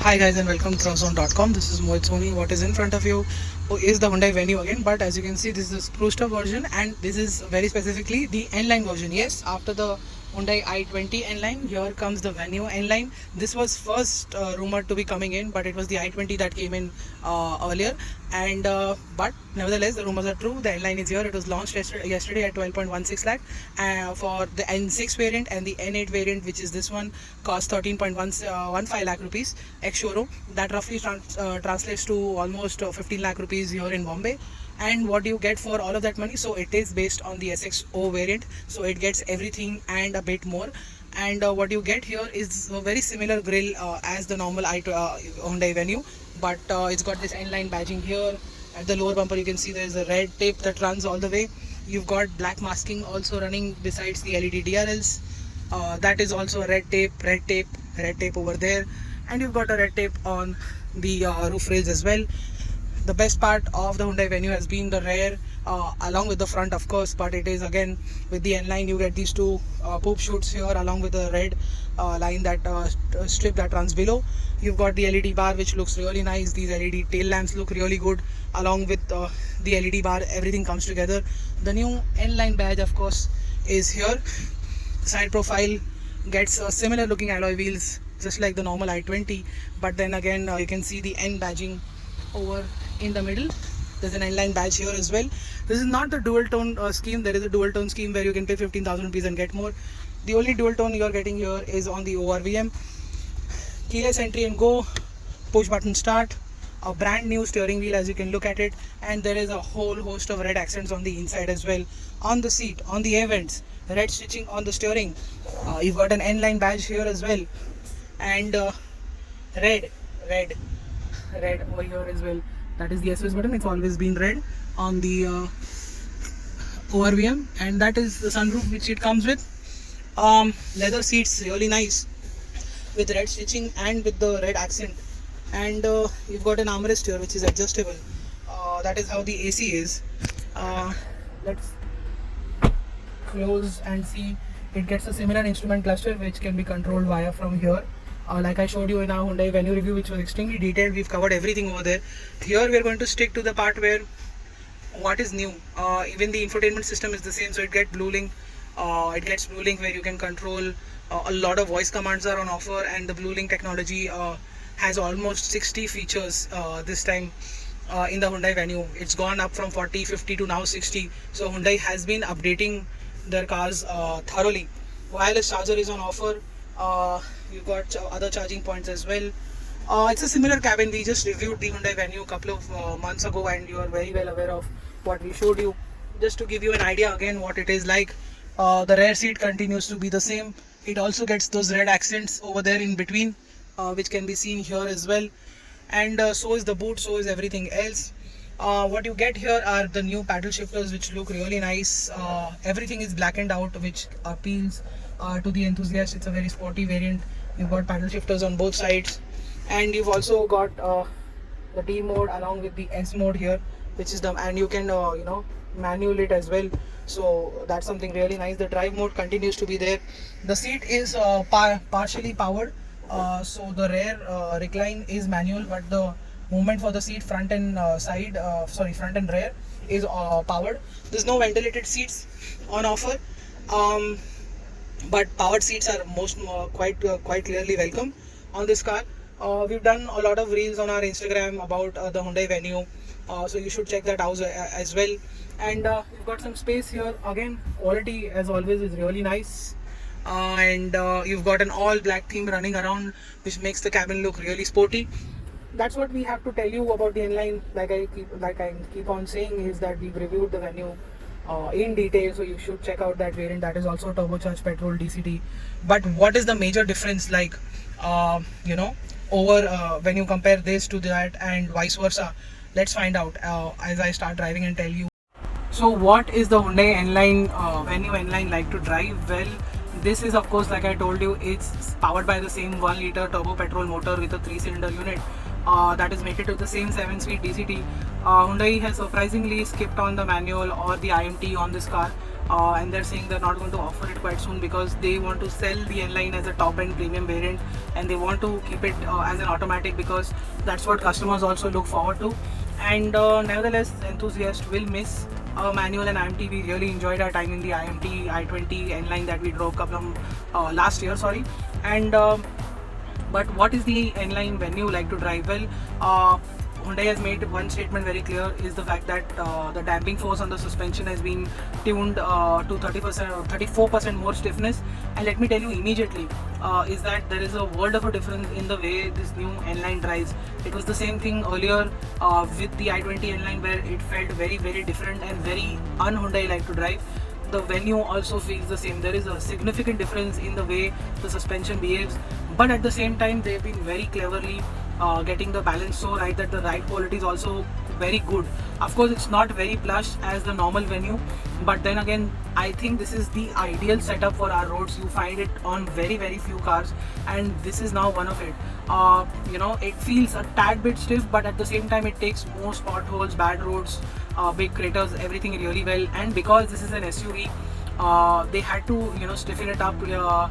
Hi guys and welcome to ThrustZone.com. This is Mohit Soni. What is in front of you is the Hyundai Venue again, but as you can see, this is the spruced up version, and this is very specifically the N-line version. Yes, after the Hyundai i20 N-line, here comes the Venue N-line. This was first rumored to be coming in, but it was the i20 that came in earlier. And but nevertheless, the rumors are true. The N-line is here. It was launched yesterday at 12.16 lakh for the N6 variant, and the N8 variant, which is this one, cost 13.15 lakh rupees ex showroom. That roughly translates to almost 15 lakh rupees here in Bombay. And what do you get for all of that money? So it is based on the SXO variant, so it gets everything and a bit more. And what you get here is a very similar grille as the normal Hyundai Venue, but it's got this N-line badging here. At the lower bumper you can see there is a red tape that runs all the way. You've got black masking also running besides the LED DRLs. That is also a red tape over there, and you've got a red tape on the roof rails as well. The best part of the Hyundai Venue has been the rear, along with the front of course, but it is again with the N-line. You get these two poop chutes here along with the red line, that strip that runs below. You've got the LED bar which looks really nice. These LED tail lamps look really good along with the LED bar. Everything comes together. The new N-line badge of course is here. The side profile gets similar looking alloy wheels just like the normal i20, but then again you can see the N badging over in the middle. There's an N-line badge here as well. This is not the dual tone scheme. There is a dual tone scheme where you can pay 15,000 rupees and get more. The only dual tone you are getting here is on the ORVM. Keyless entry and go, push button start, a brand new steering wheel as you can look at it, and there is a whole host of red accents on the inside as well. On the seat, on the air vents, red stitching on the steering. You've got an N-line badge here as well, and red over here as well. That is the SOS button. It's always been red on the ORVM, and that is the sunroof which it comes with. Leather seats, really nice with red stitching and with the red accent. And you've got an armrest here which is adjustable. That is how the AC is. Let's close and see. It gets a similar instrument cluster which can be controlled via from here. Like I showed you in our Hyundai Venue review, which was extremely detailed. We've covered everything over there. Here we are going to stick to the part where what is new. Even the infotainment system is the same, so it gets Blue Link. It gets Blue Link where you can control a lot of voice commands are on offer, and the Blue Link technology has almost 60 features this time in the Hyundai Venue. It's gone up from 40, 50 to now 60. So Hyundai has been updating their cars thoroughly. Wireless charger is on offer. You've got other charging points as well. It's a similar cabin. We just reviewed the Hyundai Venue a couple of months ago, and you are very well aware of what we showed you. Just to give you an idea again what it is like, the rear seat continues to be the same. It also gets those red accents over there in between, which can be seen here as well. And so is the boot, so is everything else. What you get here are the new paddle shifters which look really nice. Everything is blackened out, which appeals to the enthusiast. It's a very sporty variant. You've got paddle shifters on both sides, and you've also got the D mode along with the S mode here, which is the, and you can manual it as well. So that's something really nice. The drive mode continues to be there. The seat is partially powered, so the rear recline is manual, but the movement for the seat front and front and rear is powered. There's no ventilated seats on offer, but powered seats are quite clearly welcome on this car. We've done a lot of reels on our Instagram about the Hyundai Venue, so you should check that out as well. And you've got some space here. Again, quality as always is really nice, and you've got an all black theme running around, which makes the cabin look really sporty. That's what we have to tell you about the N-line. Like I keep on saying, is that we've reviewed the Venue in detail, so you should check out that variant. That is also turbocharged petrol DCT. But what is the major difference, like over when you compare this to that and vice versa? Let's find out as I start driving and tell you. So what is the Hyundai N-line Venue N-line like to drive? Well, this is of course, like I told you, it's powered by the same 1 liter turbo petrol motor with a 3-cylinder unit that is mated to the same 7-speed DCT. Hyundai has surprisingly skipped on the manual or the IMT on this car. and they're saying they're not going to offer it quite soon because they want to sell the N-Line as a top-end premium variant, and they want to keep it as an automatic because that's what customers also look forward to. And nevertheless, enthusiasts will miss manual and IMT. We really enjoyed our time in the IMT i20 N-Line that we drove last year, sorry. And but what is the N-Line venue like to drive? Well, Hyundai has made one statement very clear, is the fact that the damping force on the suspension has been tuned to 30% or 34% more stiffness. And let me tell you immediately, is that there is a world of a difference in the way this new N-Line drives. It was the same thing earlier with the i20 N-Line, where it felt very, very different and very un-Hyundai like to drive. The venue also feels the same. There is a significant difference in the way the suspension behaves, but at the same time they've been very cleverly getting the balance so right that the ride quality is also very good. Of course, it's not very plush as the normal venue, but then again, I think this is the ideal setup for our roads. You find it on very, very few cars, and this is now one of it. It feels a tad bit stiff, but at the same time it takes most potholes, bad roads, big craters, everything really well. And because this is an SUV, they had to stiffen it up with a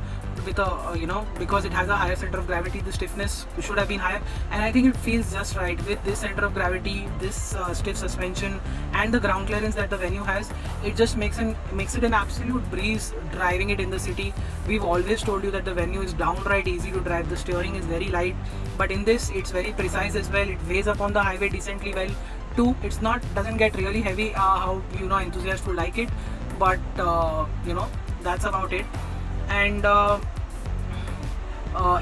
because it has a higher center of gravity, the stiffness should have been higher, and I think it feels just right with this center of gravity, this stiff suspension, and the ground clearance that the venue has. It just makes it an absolute breeze driving it in the city. We've always told you that the venue is downright easy to drive. The steering is very light, but in this it's very precise as well. It weighs up on the highway decently well. Two, doesn't get really heavy, how enthusiasts will like it, but that's about it. And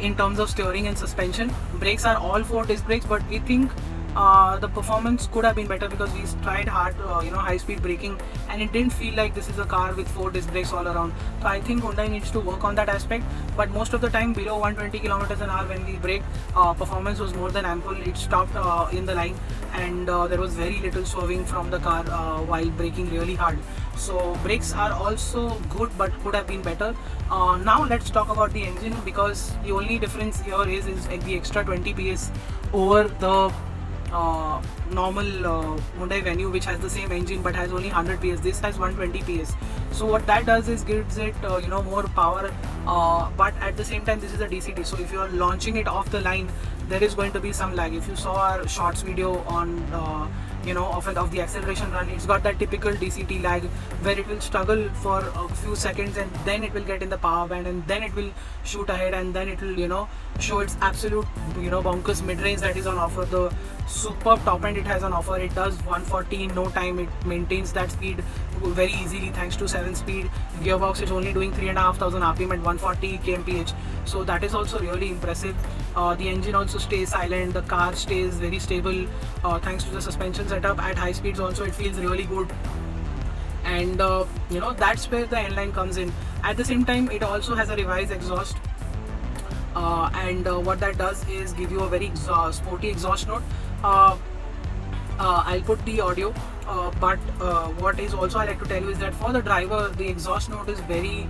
in terms of steering and suspension, brakes are all 4 disc brakes, but we think the performance could have been better because we tried hard high speed braking, and it didn't feel like this is a car with 4 disc brakes all around. So I think Hyundai needs to work on that aspect, but most of the time below 120 kilometers an hour when we braked, performance was more than ample. It stopped in the line, and there was very little swerving from the car while braking really hard. So brakes are also good, but could have been better. Now let's talk about the engine, because the only difference here is the extra 20 PS over the normal Hyundai Venue, which has the same engine but has only 100 PS. This has 120 PS. So what that does is gives it more power, but at the same time this is a DCT. So if you are launching it off the line, there is going to be some lag. If you saw our shorts video on of the acceleration run, it's got that typical DCT lag where it will struggle for a few seconds, and then it will get in the power band, and then it will shoot ahead, and then it will show its absolute bonkers mid-range that is on offer. The superb top end it has on offer. It does 140 in no time. It maintains that speed very easily thanks to 7-speed gearbox. It's only doing 3,500 RPM at 140 kmph, so that is also really impressive. The engine also stays silent. The car stays very stable thanks to the suspension setup. At high speeds also it feels really good, and that's where the N-Line comes in. At the same time, it also has a revised exhaust, and what that does is give you a very sporty exhaust note. I'll put the audio, but what is also I like to tell you is that for the driver, the exhaust note is very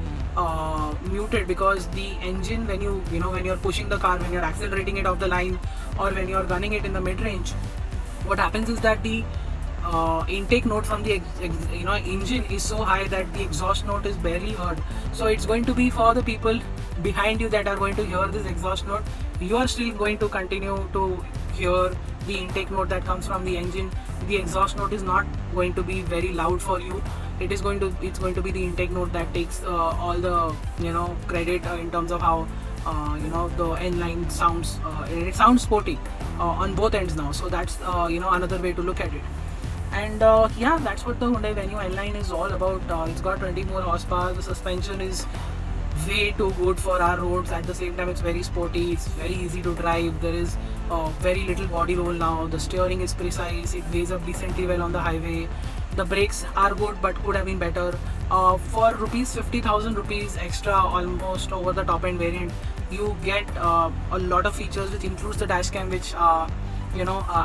muted, because the engine, when you're pushing the car, when you're accelerating it off the line, or when you're gunning it in the mid-range, what happens is that the intake note from the engine is so high that the exhaust note is barely heard. So it's going to be for the people behind you that are going to hear this exhaust note. You are still going to continue to hear the intake note that comes from the engine. The exhaust note is not going to be very loud for you. It's going to be the intake note that takes all the credit in terms of how the N-Line sounds. It sounds sporty on both ends now. So that's another way to look at it. And yeah, that's what the Hyundai Venue N-Line is all about. It's got 20 more horsepower. The suspension is way too good for our roads. At the same time, it's very sporty. It's very easy to drive. There is very little body roll now. The steering is precise. It weighs up decently well on the highway. The brakes are good, but could have been better. For 50,000 rupees extra, almost over the top end variant, you get a lot of features, which includes the dash cam, which I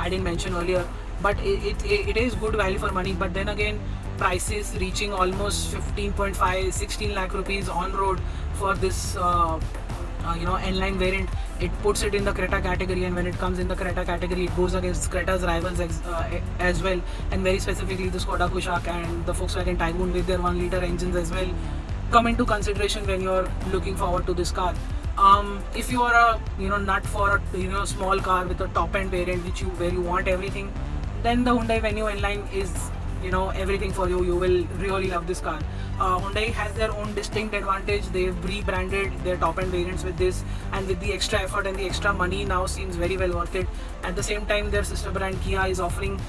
didn't mention earlier. But it is good value for money. But then again, prices reaching almost 15.5, 16 lakh rupees on road for this N-Line variant it puts it in the Creta category, and when it comes in the Creta category, it goes against Creta's rivals as well, and very specifically the Skoda Kushaq and the Volkswagen Tiguan with their 1 liter engines as well come into consideration when you're looking forward to this car. If you are a nut for a small car with a top end variant where you want everything, then the Hyundai Venue N-Line is everything for you. You will really love this car. Hyundai has their own distinct advantage. They've rebranded their top end variants with this, and with the extra effort and the extra money now seems very well worth it. At the same time, their sister brand Kia is offering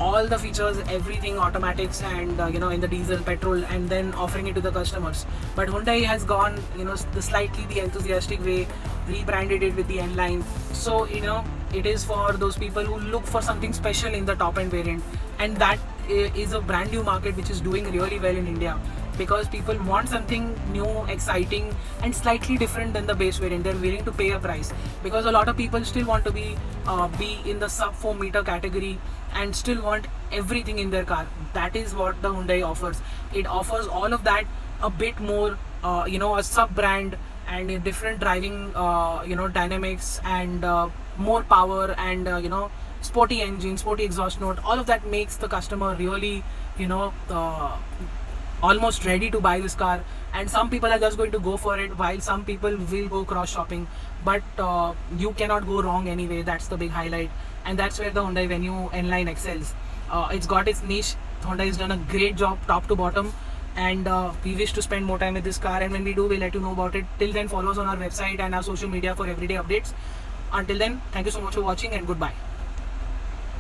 all the features, everything automatics and in the diesel, petrol, and then offering it to the customers. But Hyundai has gone the enthusiastic way, rebranded it with the N-Line. So it is for those people who look for something special in the top end variant, and that is a brand new market which is doing really well in India, because people want something new, exciting, and slightly different than the base variant. They're willing to pay a price, because a lot of people still want to be in the sub 4 meter category and still want everything in their car. That is what the Hyundai offers. It offers all of that, a bit more, a sub brand and a different driving, dynamics and more power and sporty engine, sporty exhaust note. All of that makes the customer really, almost ready to buy this car. And some people are just going to go for it, while some people will go cross shopping. But you cannot go wrong anyway. That's the big highlight, and that's where the Hyundai Venue N-Line excels. It's got its niche. Hyundai has done a great job top to bottom, and we wish to spend more time with this car, and when we do, we'll let you know about it. Till then, follow us on our website and our social media for everyday updates. Until then, thank you so much for watching, and goodbye.